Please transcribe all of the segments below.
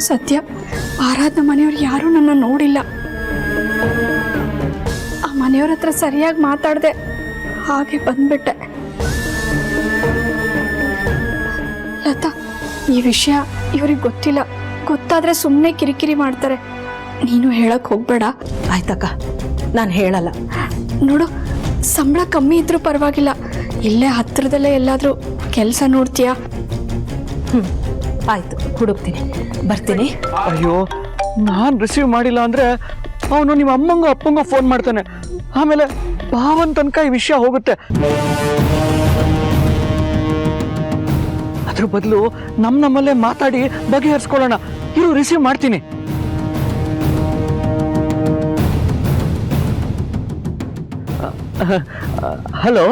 ಸತ್ಯ, ಆರಾಧನ ಮನೆಯವ್ರು ಯಾರೂ ನನ್ನ ನೋಡಿಲ್ಲ. ಆ ಮನೆಯವ್ರ ಹತ್ರ ಸರಿಯಾಗಿ ಮಾತಾಡಿದೆ, ಹಾಗೆ ಬಂದ್ಬಿಟ್ಟೆ. ಲತಾ, ಈ ವಿಷಯ ಇವ್ರಿಗೆ ಗೊತ್ತಿಲ್ಲ. ಗೊತ್ತಾದ್ರೆ ಸುಮ್ಮನೆ ಕಿರಿಕಿರಿ ಮಾಡ್ತಾರೆ. ನೀನು ಹೇಳಕ್ ಹೋಗ್ಬೇಡ. ಆಯ್ತಕ್ಕ, ನಾನು ಹೇಳಲ್ಲ. ನೋಡು, ಸಂಬಳ ಕಮ್ಮಿ ಇದ್ರೂ ಪರವಾಗಿಲ್ಲ, ಇಲ್ಲೇ ಹತ್ರದಲ್ಲೇ ಎಲ್ಲಾದ್ರೂ ಕೆಲಸ ನೋಡ್ತೀಯಾ? ಆಯ್ತು, ಹುಡುಕ್ತೀನಿ, ಬರ್ತೀನಿ. ಅಯ್ಯೋ, ನಾನು ರಿಸೀವ್ ಮಾಡಿಲ್ಲ ಅಂದ್ರೆ ಅವನು ನಿಮ್ಮ ಅಮ್ಮಂಗ ಅಪ್ಪಂಗ ಫೋನ್ ಮಾಡ್ತಾನೆ. ಆಮೇಲೆ ಭಾವನ್ ತನಕ ಈ ವಿಷಯ ಹೋಗುತ್ತೆ. ಅದ್ರ ಬದಲು ನಮ್ಮಲ್ಲೇ ಮಾತಾಡಿ ಬಗೆಹರಿಸ್ಕೊಳ್ಳೋಣ. ಇರು, ರಿಸೀವ್ ಮಾಡ್ತೀನಿ. ಹಲೋ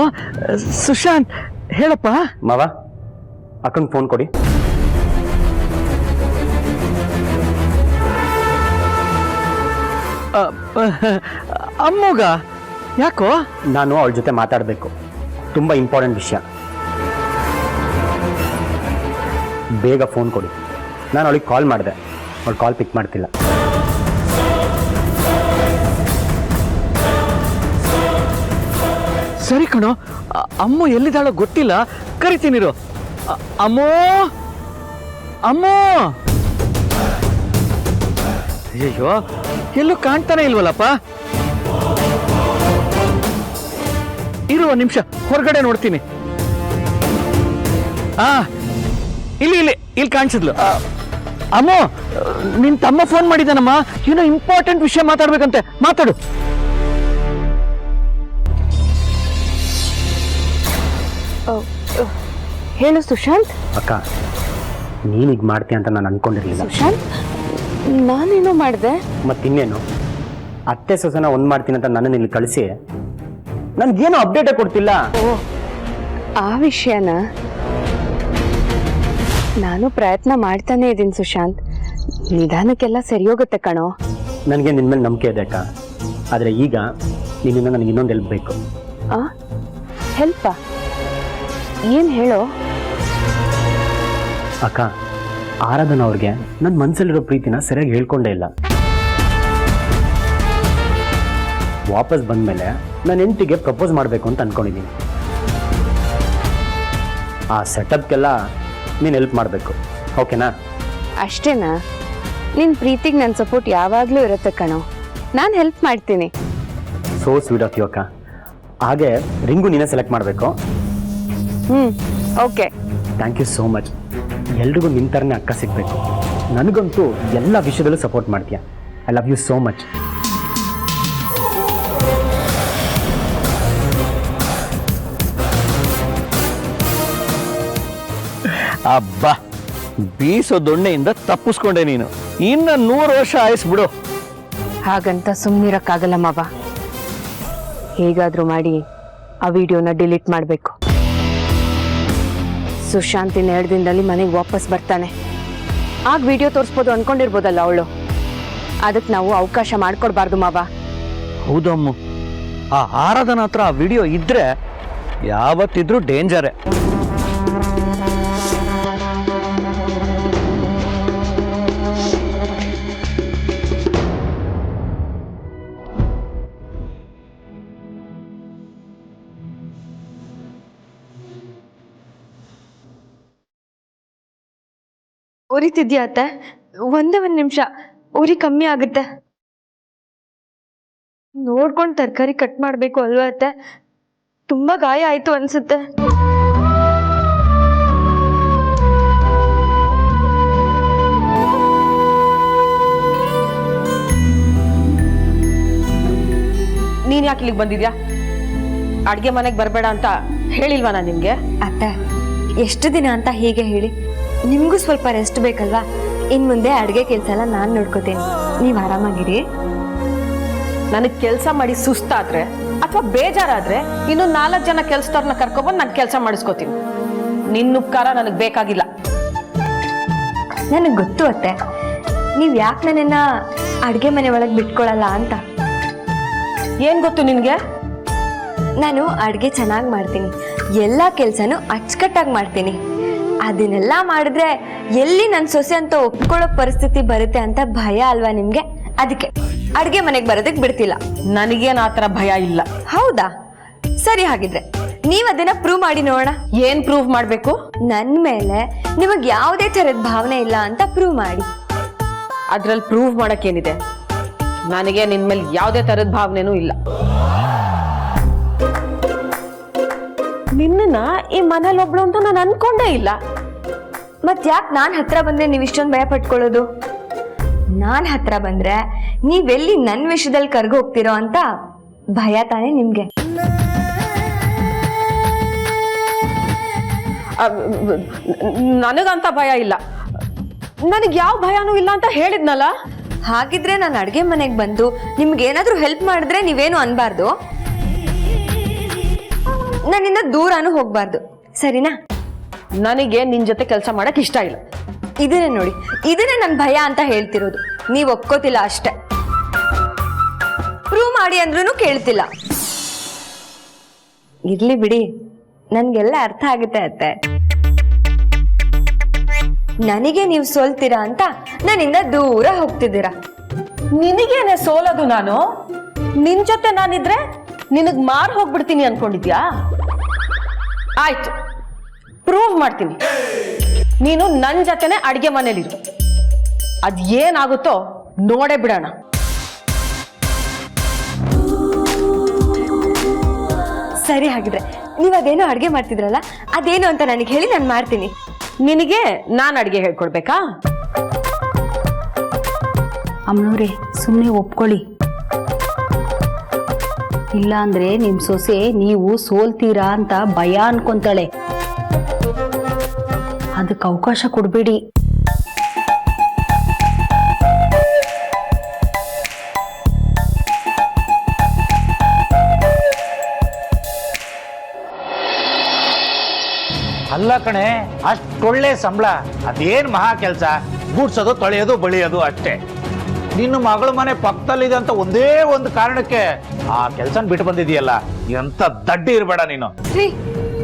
ಸುಶಾಂತ್, ಹೇಳಪ್ಪ. ಮಾವ, ಅಕ್ಕಂಗೆ ಫೋನ್ ಕೊಡಿ. ಅಮ್ಮಗ ಯಾಕೋ? ನಾನು ಅವಳ ಜೊತೆ ಮಾತಾಡಬೇಕು, ತುಂಬ ಇಂಪಾರ್ಟೆಂಟ್ ವಿಷಯ. ಬೇಗ ಫೋನ್ ಕೊಡಿ. ನಾನು ಅವಳಿಗೆ ಕಾಲ್ ಮಾಡಿದೆ, ಅವಳು ಕಾಲ್ ಪಿಕ್ ಮಾಡ್ತಿಲ್ಲ. ಸರಿ ಕಣೋ, ಅಮ್ಮ ಎಲ್ಲಿದ್ದಾಳೋ ಗೊತ್ತಿಲ್ಲ, ಕರಿತೀನಿರು. ಅಮ್ಮೋ ಅಮ್ಮೋ, ಅಯ್ಯೋ, ಎಲ್ಲೂ ಕಾಣ್ತಾನೆ ಇಲ್ವಲ್ಲಪ್ಪ. ಇರುವ ನಿಮಿಷ, ಹೊರಗಡೆ ನೋಡ್ತೀನಿ. ಇಲ್ಲಿ ಕಾಣಿಸಿದ್ಲು. ಅಮ್ಮೋ, ನಿನ್ ತಮ್ಮ ಫೋನ್ ಮಾಡಿದ್ದಾನಮ್ಮ, ಏನೋ ಇಂಪಾರ್ಟೆಂಟ್ ವಿಷಯ ಮಾತಾಡ್ಬೇಕಂತೆ. ಮಾತಾಡು. ಹೇಳು ಸುಶಾಂತ್. ಅಕ್ಕ, ನೀನೀಗ ಮಾಡ್ತೀಯ ಅಂತ ನಾನು ಅನ್ಕೊಂಡಿರ್ಲಿಲ್ಲ. ಸುಶಾಂತ್, ನಾನೇನೋ ಮಾಡಿದೆ? ಮತ್ತಿನ್ನೇನು, ಅತ್ತೆ ಸೊಸೆನ ಒಂದು ಮಾಡ್ತೀನಿ ಅಂತ ನನ್ನನ್ನು ಇಲ್ಲಿ ಕಳಿಸಿ ನನ್ಗೇನು ಅಪ್ಡೇಟೇ ಕೊಡ್ತಿಲ್ಲ. ಓ, ಆ ವಿಷಯನ ನಾನು ಪ್ರಯತ್ನ ಮಾಡ್ತಾನೆ ಇದ್ದೀನಿ ಸುಶಾಂತ್. ನಿಧಾನಕ್ಕೆಲ್ಲ ಸರಿ ಹೋಗುತ್ತೆ ಕಣೋ. ನನಗೆ ನಿನ್ನ ಮೇಲೆ ನಂಬಿಕೆ ಇದೆ ಅಕ್ಕ, ಆದರೆ ಈಗ ನಿನ್ನಿಂದ ನನಗೆ ಇನ್ನೊಂದು ಹೆಲ್ಪ್ ಬೇಕು. ಹೆಲ್ಪಾ? ಏನು ಹೇಳೋ? ಅಕ್ಕ, ಆರಾಧನಾ ಅವ್ರಿಗೆ ನನ್ನ ಮನಸ್ಸಲ್ಲಿರೋ ಪ್ರೀತಿನ ಸರಿಯಾಗಿ ಹೇಳ್ಕೊಂಡೇ ಇಲ್ಲ. ವಾಪಸ್ ಬಂದಮೇಲೆ ನನ್ನ ಹೆಂಡತಿಗೆ ಪ್ರಪೋಸ್ ಮಾಡಬೇಕು ಅಂತ ಅಂದ್ಕೊಂಡಿದ್ದೀನಿ. ಆ ಸೆಟಪ್ಗೆಲ್ಲ ನೀನು ಹೆಲ್ಪ್ ಮಾಡಬೇಕು, ಓಕೆನಾ? ಅಷ್ಟೇನಾ? ನಿನ್ನ ಪ್ರೀತಿಗೆ ನನ್ನ ಸಪೋರ್ಟ್ ಯಾವಾಗಲೂ ಇರುತ್ತೆ ಕಣೋ. ನಾನು ಹೆಲ್ಪ್ ಮಾಡ್ತೀನಿ. ಸೋ ಸ್ವೀಟ್ ಆಫ್ ಯು ಅಕ್ಕ. ಹಾಗೆ ರಿಂಗು ನೀನೇ ಸೆಲೆಕ್ಟ್ ಮಾಡಬೇಕು. Okay. Thank you so much. ಎಲ್ರಿಗೂ ನಿನ್ನ ಥರನೇ ಅಕ್ಕ ಸಿಗಬೇಕು. ನನಗಂತೂ ಎಲ್ಲ ವಿಷಯದಲ್ಲೂ ಸಪೋರ್ಟ್ ಮಾಡ್ತೀಯ. I love you so much. ಅಬ್ಬಾ, ಬೀಸೋ ದೊಣ್ಣೆಯಿಂದ ತಪ್ಪಿಸ್ಕೊಂಡೆ ನೀನು. ಇನ್ನ 100 ವರ್ಷ ಆಯಿಸ್ಬಿಡು. ಹಾಗಂತ ಸುಮ್ಮನಿರಕ್ಕಾಗಲ್ಲ ಮಾವ. ಹೇಗಾದರೂ ಮಾಡಿ ಆ ವಿಡಿಯೋನ ಡಿಲೀಟ್ ಮಾಡಬೇಕು. ಸುಶಾಂತಿನ 2 ದಿನದಲ್ಲಿ ಮನೆಗೆ ವಾಪಸ್ ಬರ್ತಾನೆ. ಆಗ ವಿಡಿಯೋ ತೋರಿಸ್ಬೋದು ಅನ್ಕೊಂಡಿರ್ಬೋದಲ್ಲ ಅವಳು. ಅದಕ್ಕೆ ನಾವು ಅವಕಾಶ ಮಾಡ್ಕೊಡ್ಬಾರ್ದು ಮಾವ. ಹೌದು ಅಮ್ಮ, ಆ ಆರಾಧನಾ ಹತ್ರ ಆ ವಿಡಿಯೋ ಇದ್ರೆ ಯಾವತ್ತಿದ್ರೂ ಡೇಂಜರೇ. ಉರಿತಿದ್ಯಾ ಅತ್ತೆ? ಒಂದೇ 1 ನಿಮಿಷ, ಉರಿ ಕಮ್ಮಿ ಆಗುತ್ತೆ. ನೋಡ್ಕೊಂಡು ತರಕಾರಿ ಕಟ್ ಮಾಡಬೇಕು ಅಲ್ವಾ ಅತ್ತೆ? ತುಂಬಾ ಗಾಯ ಆಯ್ತು ಅನ್ಸುತ್ತೆ. ನೀನ್ ಯಾಕೆ ಇಲ್ಲಿಗೆ ಬಂದಿದ್ಯಾ? ಅಡ್ಗೆ ಮನೆಗೆ ಬರಬೇಡ ಅಂತ ಹೇಳಿಲ್ವಾ ನಾನು ನಿಮ್ಗೆ? ಅತ್ತೆ, ಎಷ್ಟು ದಿನ ಅಂತ ಹೀಗೆ ಹೇಳಿ? ನಿಮಗೂ ಸ್ವಲ್ಪ ರೆಸ್ಟ್ ಬೇಕಲ್ವಾ? ಇನ್ನು ಮುಂದೆ ಅಡುಗೆ ಕೆಲಸ ಎಲ್ಲ ನಾನು ನೋಡ್ಕೋತೀನಿ, ನೀವು ಆರಾಮಾಗಿರಿ. ನನಗೆ ಕೆಲಸ ಮಾಡಿ ಸುಸ್ತಾದ್ರೆ ಅಥವಾ ಬೇಜಾರಾದ್ರೆ ಇನ್ನು 4 ಜನ ಕೆಲಸದವ್ರನ್ನ ಕರ್ಕೊಬಂದು ನಾನು ಕೆಲಸ ಮಾಡಿಸ್ಕೋತೀನಿ. ನಿನ್ನ ಉಪಕಾರ ನನಗೆ ಬೇಕಾಗಿಲ್ಲ. ನನಗೆ ಗೊತ್ತು ಅತ್ತೆ, ನೀವು ಯಾಕೆ ನನ್ನನ್ನು ಅಡುಗೆ ಮನೆ ಒಳಗೆ ಬಿಟ್ಕೊಳ್ಳಲ್ಲ ಅಂತ. ಏನು ಗೊತ್ತು ನಿನಗೆ? ನಾನು ಅಡುಗೆ ಚೆನ್ನಾಗಿ ಮಾಡ್ತೀನಿ, ಎಲ್ಲ ಕೆಲಸನೂ ಅಚ್ಚುಕಟ್ಟಾಗಿ ಮಾಡ್ತೀನಿ. ಅದನ್ನೆಲ್ಲ ಮಾಡಿದ್ರೆ ಎಲ್ಲಿ ನನ್ನ ಸೊಸೆ ಅಂತ ಒಪ್ಕೊಳ್ಳೋ ಪರಿಸ್ಥಿತಿ ಬರುತ್ತೆ ಅಂತ ಭಯ ಅಲ್ವಾ ನಿಮ್ಗೆ? ಅದಕ್ಕೆ ಅಡ್ಗೆ ಮನೆಗೆ ಬರೋದಕ್ಕೆ ಬಿಡ್ತಿಲ್ಲ. ನನಗೇನು ಆ ಥರ ಭಯ ಇಲ್ಲ. ಹೌದಾ? ಸರಿ, ಹಾಗಿದ್ರೆ ನೀವ್ ಅದನ್ನ ಪ್ರೂವ್ ಮಾಡಿ ನೋಡೋಣ. ಏನ್ ಪ್ರೂವ್ ಮಾಡ್ಬೇಕು? ನನ್ ಮೇಲೆ ನಿಮಗ್ ಯಾವುದೇ ತರದ ಭಾವನೆ ಇಲ್ಲ ಅಂತ ಪ್ರೂವ್ ಮಾಡಿ. ಅದ್ರಲ್ಲಿ ಪ್ರೂವ್ ಮಾಡಕ್ಕೇನಿದೆ? ನನಗೆ ನಿನ್ ಮೇಲೆ ಯಾವುದೇ ತರದ ಭಾವನೆನೂ ಇಲ್ಲ. ನಿನ್ನ ಈ ಮನೇಲಿ ಒಬ್ಳು ಅಂತ ನಾನು ಅನ್ಕೊಂಡೇ ಇಲ್ಲ. ಮತ್ ಯಾಕೆ ನಾನ್ ಹತ್ರ ಬಂದ್ರೆ ನೀವ್ ಇಷ್ಟೊಂದು ಭಯ ಪಟ್ಕೊಳ್ಳೋದು? ನಾನ್ ಹತ್ರ ಬಂದ್ರೆ ನೀವೆಲ್ಲಿ ನನ್ ವಿಷಯದಲ್ಲಿ ಕರ್ಗ ಹೋಗ್ತಿರೋ ಅಂತ ಭಯ ತಾನೇ ನಿಮ್ಗೆ? ನನಗಂತ ಭಯ ಇಲ್ಲ. ನನಗ್ ಯಾವ ಭಯನೂ ಇಲ್ಲ ಅಂತ ಹೇಳಿದ್ನಲ್ಲ. ಹಾಗಿದ್ರೆ ನಾನು ಅಡ್ಗೆ ಮನೆಗೆ ಬಂದು ನಿಮ್ಗೆ ಏನಾದ್ರೂ ಹೆಲ್ಪ್ ಮಾಡಿದ್ರೆ ನೀವೇನು ಅನ್ಬಾರ್ದು, ನನ್ನಿಂದ ದೂರನೂ ಹೋಗ್ಬಾರ್ದು, ಸರಿನಾ? ನನಗೆ ನಿನ್ ಜೊತೆ ಕೆಲಸ ಮಾಡಕ್ ಇಷ್ಟ ಇಲ್ಲ. ಇದನ್ನೇ ನೋಡಿ, ಇದನ್ನೇ ನನ್ ಭಯ ಅಂತ ಹೇಳ್ತಿರೋದು. ನೀವ್ ಒಪ್ಕೋತಿಲ್ಲ ಅಷ್ಟೆ. ಪ್ರೂವ್ ಮಾಡಿ ಅಂದ್ರೂ ಕೇಳ್ತಿಲ್ಲ. ಇರ್ಲಿ ಬಿಡಿ, ನನ್ಗೆಲ್ಲ ಅರ್ಥ ಆಗುತ್ತೆ ಅತ್ತೆ. ನನಗೆ ನೀವು ಸೋಲ್ತೀರಾ ಅಂತ ನನ್ನಿಂದ ದೂರ ಹೋಗ್ತಿದ್ದೀರಾ. ನಿನಗೇನೆ ಸೋಲೋದು ನಾನು? ನಿನ್ ಜೊತೆ ನಾನಿದ್ರೆ ನಿನಗ್ ಮಾರ್ ಹೋಗ್ಬಿಡ್ತೀನಿ ಅನ್ಕೊಂಡಿದ್ಯಾ? ಆಯ್ತು, ಪ್ರೂವ್ ಮಾಡ್ತೀನಿ. ನೀನು ನನ್ ಜೊತೆನೆ ಅಡ್ಗೆ ಮನೇಲಿರು. ಅದ್ ಏನಾಗುತ್ತೋ ನೋಡೇ ಬಿಡೋಣ. ಸರಿ, ಹಾಗಿದ್ರೆ ನೀವ್ ಅದೇನೋ ಅಡ್ಗೆ ಮಾಡ್ತಿದ್ರಲ್ಲ, ಅದೇನು ಅಂತ ನನಗೆ ಹೇಳಿ, ನಾನು ಮಾಡ್ತೀನಿ. ನಿನಗೆ ನಾನ್ ಅಡ್ಗೆ ಹೇಳ್ಕೊಡ್ಬೇಕಾ? ಅಮ್ಮನವ್ರೆ, ಸುಮ್ಮನೆ ಒಪ್ಕೊಳ್ಳಿ. ಇಲ್ಲ ಅಂದ್ರೆ ನಿಮ್ ಸೊಸೆ ನೀವು ಸೋಲ್ತೀರಾ ಅಂತ ಭಯ ಅನ್ಕೊಂತಾಳೆ. ಅದಕ್ಕೆ ಅವಕಾಶ ಕೊಡ್ಬೇಡಿ. ಅಲ್ಲ ಕಣೆ, ಅಷ್ಟೊಳ್ಳೆ ಸಂಬಳ, ಅದೇನ್ ಮಹಾ ಕೆಲಸ? ಗೂಡ್ಸೋದು, ತೊಳೆಯೋದು, ಬಳಿಯೋದು ಅಷ್ಟೇ. ನಿನ್ನ ಮಗಳ ಮನೆ ಪಕ್ಕದಲ್ಲಿದೆ ಅಂತ ಒಂದೇ ಒಂದು ಕಾರಣಕ್ಕೆ ಆ ಕೆಲಸನ ಬಿಟ್ಟು ಬಂದಿದೆಯಲ್ಲ, ಎಂತ ದಡ್ಡಿ ಇರಬೇಡ ನೀನು. ರೀ,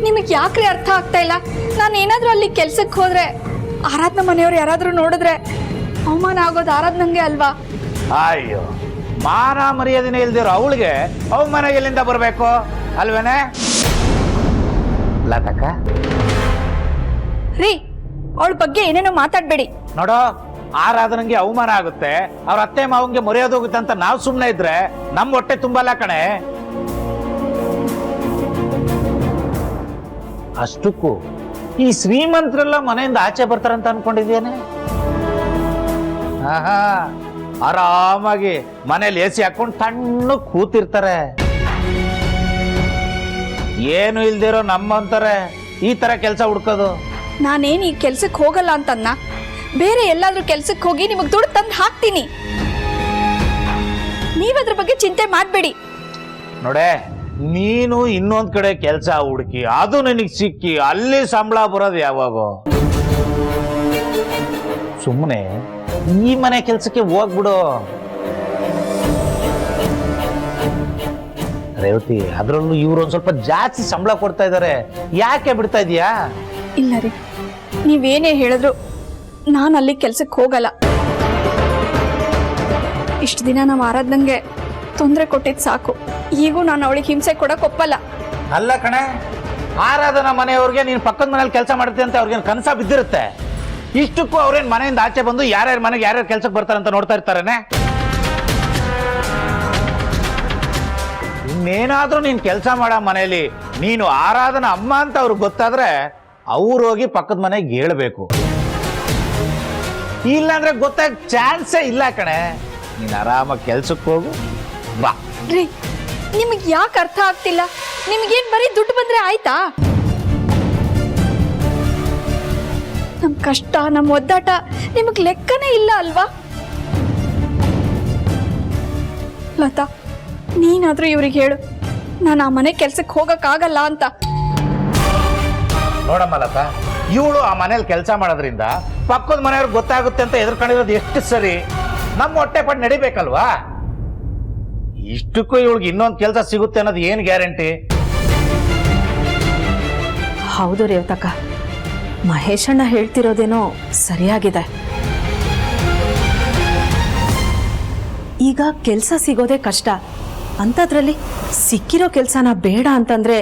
ನಿಮಗೆ ಯಾಕ್ರಿ ಅರ್ಥ ಆಗ್ತಾ ಇಲ್ಲ? ನಾನು ಏನಾದ್ರೂ ಅಲ್ಲಿ ಕೆಲ್ಸಕ್ಕೆ ಹೋದ್ರೆ ಆರಾಧನಾ ಮನೆಯವ್ರು ಯಾರಾದ್ರೂ ನೋಡಿದ್ರೆ ಅವಮಾನ ಆಗೋದು ಆರಾಧನಂಗೆ ಅಲ್ವಾ? ಅಯ್ಯೋ, ಮಾನ ಮರ್ಯಾದೆನೇ ಇಲ್ದಿರೋ ಅವಳಿಗೆ ಅವಮಾನ ಎಲ್ಲಿಂದ ಬರಬೇಕು ಅಲ್ವೇನೆ? ಲತಕ್ಕ, ರೀ, ಅವಳ ಬಗ್ಗೆ ಏನೇನೋ ಮಾತಾಡ್ಬೇಡಿ. ನೋಡೋ, ಆರಾಧನೆಗೆ ಅವಮಾನ ಆಗುತ್ತೆ, ಅವ್ರ ಅತ್ತೆ ಮಾವಂಗೆ ಮರ್ಯಾದೋಗುತ್ತೆ ಅಂತ ನಾವು ಸುಮ್ಮನೆ ಇದ್ರೆ ನಮ್ಮ ಹೊಟ್ಟೆ ತುಂಬಲ್ಲ ಕಣೆ. ಅಷ್ಟಕ್ಕೂ ಈ ಶ್ರೀಮಂತರೆಲ್ಲ ಮನೆಯಿಂದ ಆಚೆ ಬರ್ತಾರಂತ ಅನ್ಕೊಂಡಿದ್ದೇನೆ. ಆಹಾ, ಆರಾಮಾಗಿ ಮನೇಲಿ ಎಸಿ ಹಾಕೊಂಡು ತಣ್ಣು ಕೂತಿರ್ತಾರೆ. ಏನು ಇಲ್ದಿರೋ ನಮ್ಮಂತಾರೆ ಈ ತರ ಕೆಲಸ ಹುಡ್ಕೋದು. ನಾನೇನು ಈ ಕೆಲ್ಸಕ್ಕೆ ಹೋಗಲ್ಲ ಅಂತನ್ನ, ಬೇರೆ ಎಲ್ಲಾದ್ರೂ ಕೆಲ್ಸಕ್ಕೆ ಹೋಗಿ ನಿಮಗೆ ದುಡ್ಡು ತಂದು ಹಾಕ್ತೀನಿ. ನೀವದ್ರ ಬಗ್ಗೆ ಚಿಂತೆ ಮಾಡಬೇಡಿ. ನೋಡೆ, ನೀನು ಇನ್ನೊಂದ್ ಕಡೆ ಕೆಲಸ ಹುಡುಕಿ ಅದು ನಿನಗೆ ಸಿಕ್ಕಿ ಅಲ್ಲಿ ಸಂಬಳ ಬರೋದು ಯಾವಾಗೋ. ಸುಮ್ಮನೆ ಈ ಮನೆ ಕೆಲ್ಸಕ್ಕೆ ಹೋಗ್ಬಿಡು ರೇವತಿ. ಅದ್ರಲ್ಲೂ ಇವ್ರು ಒಂದ್ ಸ್ವಲ್ಪ ಜಾಸ್ತಿ ಸಂಬಳ ಕೊಡ್ತಾ ಇದಾರೆ, ಯಾಕೆ ಬಿಡ್ತಾ ಇದೀಯಾ? ಇಲ್ಲ ರೀ, ನೀವೇನೇ ಹೇಳಿದ್ರು ನಾನು ಅಲ್ಲಿ ಕೆಲ್ಸಕ್ಕೆ ಹೋಗಲ್ಲ. ಇಷ್ಟು ದಿನ ನಾವು ಆರಾಧನಂಗೆ ತೊಂದರೆ ಕೊಟ್ಟಿದ್ದು ಸಾಕು. ಈಗೂ ನಾನು ಅವಳಿಗೆ ಹಿಂಸೆ ಕೊಡಕ್ ಒಪ್ಪಲ್ಲ. ಅಲ್ಲ ಕಣೆ, ಆರಾಧನಾ ಮನೆಯವ್ರಿಗೆ ನೀನು ಪಕ್ಕದ ಮನೇಲಿ ಕೆಲಸ ಮಾಡ್ತೀಯ ಅಂತ ಅವ್ರಿಗೇನು ಕನಸ ಬಿದ್ದಿರುತ್ತೆ? ಇಷ್ಟಕ್ಕೂ ಅವ್ರೇನ್ ಮನೆಯಿಂದ ಆಚೆ ಬಂದು ಯಾರ್ಯಾರ ಮನೆಗೆ ಯಾರ್ಯಾರು ಕೆಲ್ಸಕ್ಕೆ ಬರ್ತಾರಂತ ನೋಡ್ತಾ ಇರ್ತಾರೇನೆ? ಇನ್ನೇನಾದ್ರೂ ನೀನ್ ಕೆಲಸ ಮಾಡೋ ಮನೆಯಲ್ಲಿ ನೀನು ಆರಾಧನಾ ಅಮ್ಮ ಅಂತ ಅವ್ರಿಗೆ ಗೊತ್ತಾದ್ರೆ ಅವ್ರು ಹೋಗಿ ಪಕ್ಕದ ಮನೆಗೆ ಹೇಳ್ಬೇಕು. ಇಲ್ಲಾಂದ್ರೆ ಗೊತ್ತಾಗ ಚಾನ್ಸೇ ಇಲ್ಲ ಕಣೆ. ನೀನ್ ಆರಾಮಾಗಿ ಕೆಲ್ಸಕ್ಕೆ ಹೋಗು, ಬಾ. ರೀ, ನಿಮಗೆ ಯಾಕೆ ಅರ್ಥ ಆಗ್ತಿಲ್ಲ? ನಿಮ್ಗೇನ್ ಬರೀ ದುಡ್ಡು ಬಂದ್ರೆ ಆಯ್ತಾ? ನಮ್ ಕಷ್ಟ, ನಮ್ ಒದ್ದಾಟ ನಿಮಗ್ ಲೆಕ್ಕನೇ ಇಲ್ಲ ಅಲ್ವಾ? ಲತಾ, ನೀನಾದ್ರೂ ಇವ್ರಿಗೆ ಹೇಳು, ನಾನು ಆ ಮನೆ ಕೆಲ್ಸಕ್ಕೆ ಹೋಗಕ್ಕಾಗಲ್ಲ ಅಂತ. ನೋಡಮ್ಮ ಲತಾ, ಇವಳು ಆ ಮನೇಲಿ ಕೆಲಸ ಮಾಡೋದ್ರಿಂದ ಪಕ್ಕದ ಮನೆಯವ್ರಿಗೆ ಗೊತ್ತಾಗುತ್ತೆ ಅಂತ ಎದುರ್ಕೊಂಡಿರೋದು ಎಷ್ಟು ಸರಿ. ನಮ್ಮ ಹೊಟ್ಟೆ ಪಟ್ಟು ನಡಿಬೇಕಲ್ವಾ? ಇಷ್ಟಕ್ಕೂ ಇವಳಿಗೆ ಇನ್ನೊಂದು ಕೆಲಸ ಸಿಗುತ್ತೆ ಅನ್ನೋದು ಏನು ಗ್ಯಾರಂಟಿ? ಹೌದು ರೇವತಕ್ಕ, ಮಹೇಶಣ್ಣ ಹೇಳ್ತಿರೋದೇನೋ ಸರಿಯಾಗಿದೆ. ಈಗ ಕೆಲಸ ಸಿಗೋದೇ ಕಷ್ಟ, ಅಂಥದ್ರಲ್ಲಿ ಸಿಕ್ಕಿರೋ ಕೆಲಸನ ಬೇಡ ಅಂತಂದ್ರೆ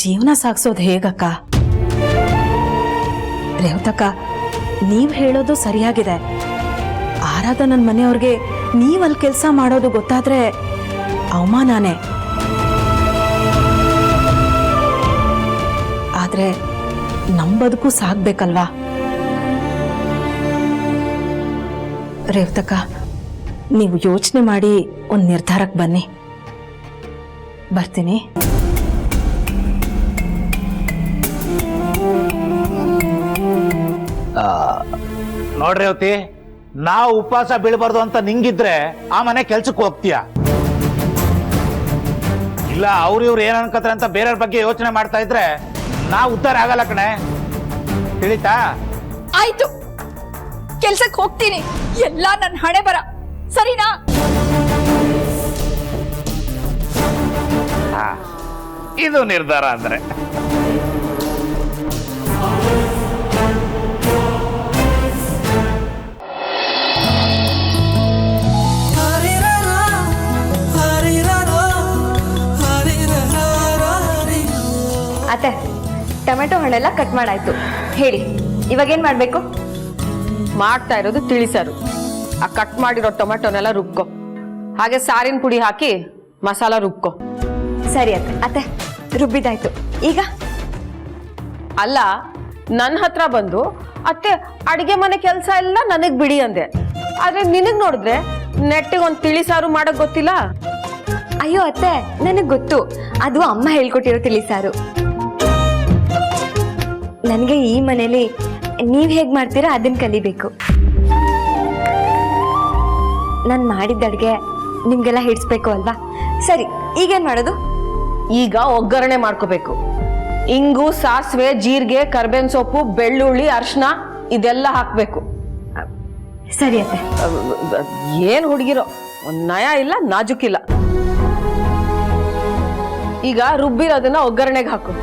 ಜೀವನ ಸಾಗಿಸೋದು ಹೇಗಕ್ಕ? ರೇವತಕ್ಕ, ನೀವು ಹೇಳೋದು ಸರಿಯಾಗಿದೆ. ಆರಾಧನನ್ ಮನೆಯವ್ರಿಗೆ ನೀವಲ್ಲಿ ಕೆಲಸ ಮಾಡೋದು ಗೊತ್ತಾದ್ರೆ ಅವಮಾನನೇ. ಆದ್ರೆ ನಮ್ಮ ಬದುಕು ಸಾಗ್ಬೇಕಲ್ವಾ? ರೇವತಕ್ಕ, ನೀವು ಯೋಚನೆ ಮಾಡಿ ಒಂದು ನಿರ್ಧಾರಕ್ಕೆ ಬನ್ನಿ. ಬರ್ತೀನಿ. ನೋಡ್ರಿ ರೇವತಿ, ನಾವು ಉಪವಾಸ ಬೀಳ್ಬಾರ್ದು ಅಂತ ನಿಂಗಿದ್ರೆ ಆ ಮನೆ ಕೆಲ್ಸಕ್ಕೆ ಹೋಗ್ತೀಯ. ಇಲ್ಲ ಇವ್ರು ಏನ್ ಅನ್ಕತ್ತಾರೆ ಅಂತ ಬೇರೆಯವ್ರ ಬಗ್ಗೆ ಯೋಚನೆ ಮಾಡ್ತಾ ಇದ್ರೆ ನಾವು ಉದ್ಧಾರ ಆಗಲ್ಲ ಕಣೆ, ತಿಳಿತಾ? ಆಯ್ತು, ಕೆಲ್ಸಕ್ಕೆ ಹೋಗ್ತೀನಿ. ಎಲ್ಲ ನನ್ನ ಹಣೆ ಬರ, ಸರಿನಾ? ಇದು ನಿರ್ಧಾರ ಅಂದ್ರೆ. ಅತ್ತೆ, ಟೊಮೆಟೊ ಹಣ್ಣೆಲ್ಲ ಕಟ್ ಮಾಡಾಯ್ತು. ಹೇಳಿ, ಇವಾಗೇನ್ ಮಾಡ್ಬೇಕು? ಮಾಡ್ತಾ ಇರೋದು ತಿಳಿಸಾರು. ಆ ಕಟ್ ಮಾಡಿರೋ ಟೊಮೆಟೊನೆಲ್ಲ ರುಬ್ಕೊ, ಹಾಗೆ ಸಾರಿನ ಪುಡಿ ಹಾಕಿ ಮಸಾಲ ರುಬ್ಕೊ. ಸರಿ ಅತ್ತೆ. ಅತ್ತೆ, ರುಬ್ಬಿದಾಯ್ತು. ಈಗ ಅಲ್ಲ, ನನ್ನ ಹತ್ರ ಬಂದು ಅತ್ತೆ ಅಡಿಗೆ ಮನೆ ಕೆಲಸ ಎಲ್ಲ ನನಗ್ ಬಿಡಿ ಅಂದೆ. ಆದ್ರೆ ನಿನಗ್ ನೋಡಿದ್ರೆ ನೆಟ್ಟಿಗೆ ಒಂದು ತಿಳಿಸಾರು ಮಾಡಕ್ ಗೊತ್ತಿಲ್ಲ. ಅಯ್ಯೋ ಅತ್ತೆ, ನನಗ್ ಗೊತ್ತು, ಅದು ಅಮ್ಮ ಹೇಳ್ಕೊಟ್ಟಿರೋ ತಿಳಿಸಾರು. ನನಗೆ ಈ ಮನೇಲಿ ನೀವ್ ಹೇಗ್ ಮಾಡ್ತೀರಾ ಅದನ್ನ ಕಲಿಬೇಕು. ನಾನು ಮಾಡಿದ ಅಡ್ಗೆ ನಿಮ್ಗೆಲ್ಲ ಹಿಡಿಸ್ಬೇಕು ಅಲ್ವಾ? ಸರಿ, ಈಗೇನ್ ಮಾಡೋದು? ಈಗ ಒಗ್ಗರಣೆ ಮಾಡ್ಕೋಬೇಕು. ಇಂಗು, ಸಾಸಿವೆ, ಜೀರಿಗೆ, ಕರ್ಬೇವಿನ ಸೊಪ್ಪು, ಬೆಳ್ಳುಳ್ಳಿ, ಅರಿಶಿನ ಇದೆಲ್ಲ ಹಾಕ್ಬೇಕು. ಸರಿ ಅತ್ತೆ. ಏನ್ ಹುಡುಗಿರೋ, ಒಂದ್ ನಯ ಇಲ್ಲ, ನಾಜುಕಿಲ್ಲ. ಈಗ ರುಬ್ಬಿರೋದನ್ನ ಒಗ್ಗರಣೆಗೆ ಹಾಕು.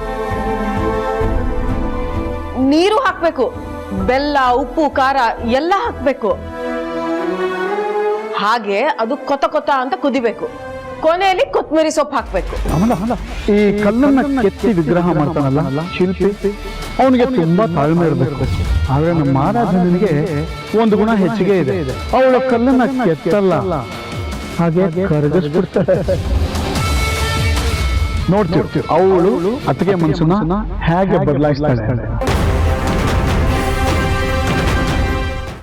ನೀರು ಹಾಕ್ಬೇಕು, ಬೆಲ್ಲ, ಉಪ್ಪು, ಖಾರ ಎಲ್ಲ ಹಾಕ್ಬೇಕು. ಹಾಗೆ ಅದು ಕೊತ ಕೊತ ಅಂತ ಕುದಿಬೇಕು. ಕೊನೆಯಲ್ಲಿ ಕೊತ್ತಂಬರಿ ಸೊಪ್ಪು ಹಾಕ್ಬೇಕು. ಈ ಕಲ್ಲನ್ನ ಕೆತ್ತಿ ವಿಗ್ರಹ ಮಾಡ್ತಾನಲ್ಲ ಶಿಲ್ಪಿ, ಅವನಿಗೆ ತುಂಬಾ ತಾಳ್ಮೆ ಇರಬೇಕು. ಆದ್ರೆ ನಮ್ಮ ಆರಾಧನೆಗೆ ಒಂದು ಗುಣ ಹೆಚ್ಚಿಗೆ ಇದೆ, ಅವಳ ಕಲ್ಲನ್ನ ಕೆತ್ತಲ್ಲ, ಹಾಗೆ ಕರಗಿಸ್ಬಿಡ್ತಾಳೆ. ನೋಡ್ತೀವಿ ಅವಳು ಅತ್ತಿಗೆ ಮನಸ್ಸನ್ನ ಹೇಗೆ ಬದಲಾಯಿಸ್ತಾಳೆ.